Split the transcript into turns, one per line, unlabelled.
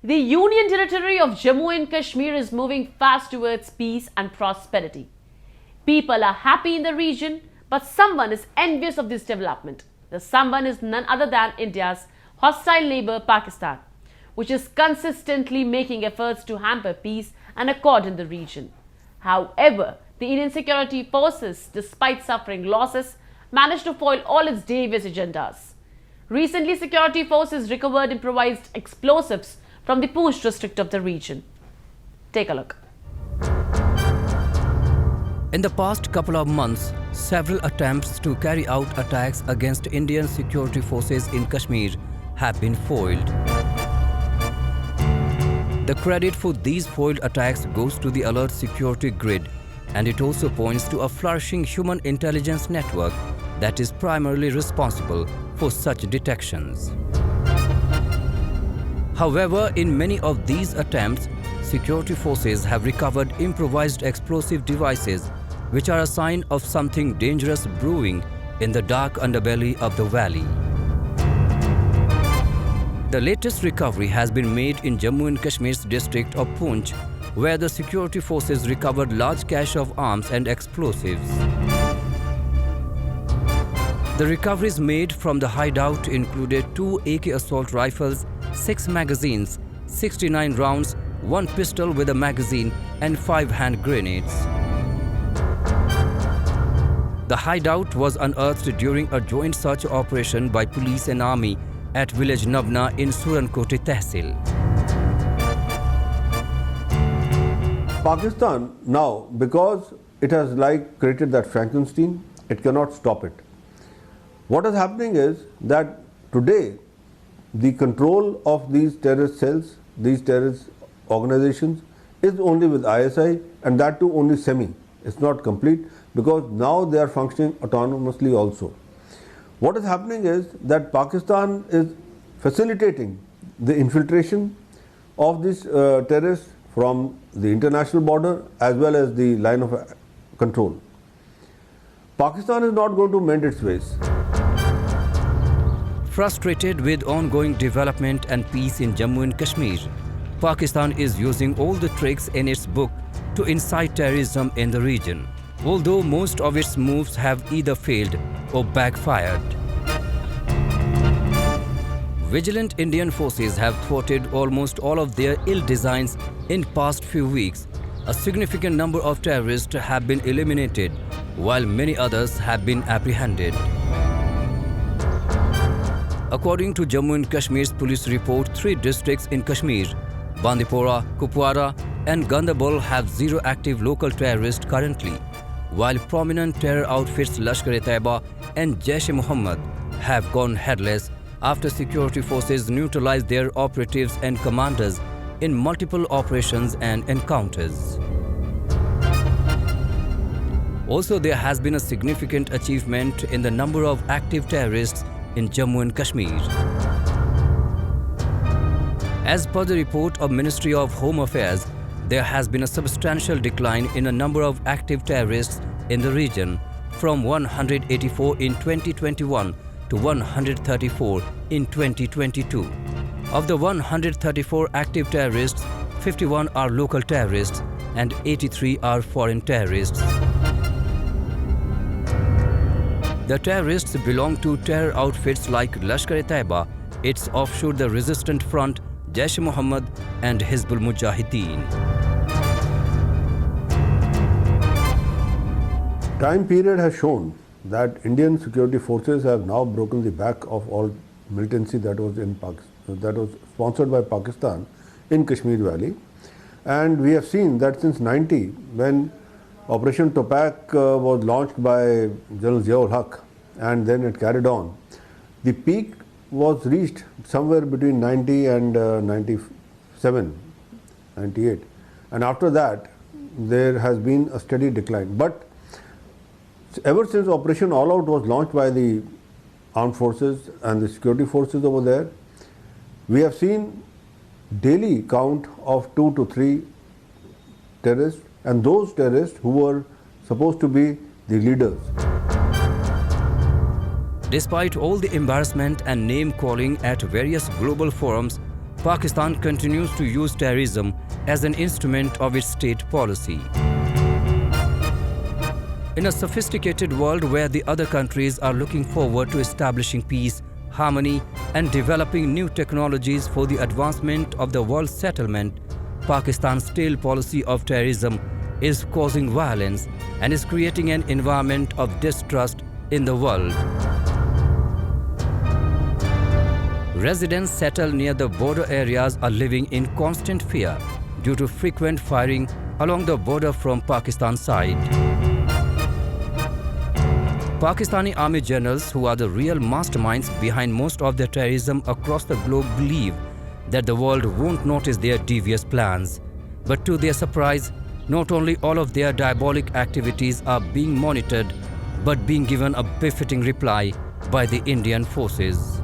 The Union Territory of Jammu and Kashmir is moving fast towards peace and prosperity. People are happy in the region, but someone is envious of this development. The someone is none other than India's hostile neighbour Pakistan, which is consistently making efforts to hamper peace and accord in the region. However, the Indian security forces, despite suffering losses, managed to foil all its devious agendas. Recently, security forces recovered improvised explosives from the Poonch district of the region. Take a look.
In the past couple of months, several attempts to carry out attacks against Indian security forces in Kashmir have been foiled. The credit for these foiled attacks goes to the alert security grid, and it also points to a flourishing human intelligence network that is primarily responsible for such detections. However, in many of these attempts, security forces have recovered improvised explosive devices which are a sign of something dangerous brewing in the dark underbelly of the valley. The latest recovery has been made in Jammu and Kashmir's district of Poonch, where the security forces recovered large cache of arms and explosives. The recoveries made from the hideout included 2 AK assault rifles, 6 magazines, 69 rounds, 1 pistol with a magazine and 5 hand grenades. The hideout was unearthed during a joint search operation by police and army at village Navna in Surankoti Tehsil.
Pakistan now, because it has created that Frankenstein, it cannot stop it. What is happening is that today the control of these terrorist cells, these terrorist organizations is only with ISI, and that too only semi. It's not complete because now they are functioning autonomously also. What is happening is that Pakistan is facilitating the infiltration of these terrorists from the international border as well as the line of control. Pakistan is not going to mend its ways.
Frustrated with ongoing development and peace in Jammu and Kashmir, Pakistan is using all the tricks in its book to incite terrorism in the region, although most of its moves have either failed or backfired. Vigilant Indian forces have thwarted almost all of their ill designs in past few weeks. A significant number of terrorists have been eliminated, while many others have been apprehended. According to Jammu and Kashmir's police report, 3 districts in Kashmir, Bandipora, Kupwara and Gandarbal have 0 active local terrorists currently, while prominent terror outfits Lashkar-e-Taiba and Jaish-e-Mohammed have gone headless after security forces neutralized their operatives and commanders in multiple operations and encounters. Also, there has been a significant achievement in the number of active terrorists in Jammu and Kashmir. As per the report of Ministry of Home Affairs, there has been a substantial decline in the number of active terrorists in the region from 184 in 2021 to 134 in 2022. Of the 134 active terrorists, 51 are local terrorists and 83 are foreign terrorists. The terrorists belong to terror outfits like Lashkar-e-Taiba, its offshoot the Resistant Front, Jaish-e-Mohammed and Hizbul Mujahideen.
Time period has shown that Indian security forces have now broken the back of all militancy that was in that was sponsored by Pakistan in Kashmir Valley, and we have seen that since 90, when Operation Topak was launched by General Ziaul Haq and then it carried on, the peak was reached somewhere between 90 and 97, 98, and after that there has been a steady decline. But ever since Operation All Out was launched by the armed forces and the security forces over there, we have seen daily count of 2 to 3 terrorists, and those terrorists who were supposed to be the leaders.
Despite all the embarrassment and name-calling at various global forums, Pakistan continues to use terrorism as an instrument of its state policy. In a sophisticated world where the other countries are looking forward to establishing peace, harmony, and developing new technologies for the advancement of the world's settlement, Pakistan's stale policy of terrorism is causing violence and is creating an environment of distrust in the world. Residents settled near the border areas are living in constant fear due to frequent firing along the border from Pakistan's side. Pakistani army generals, who are the real masterminds behind most of the terrorism across the globe, believe that the world won't notice their devious plans. But to their surprise, not only all of their diabolic activities are being monitored, but being given a befitting reply by the Indian forces.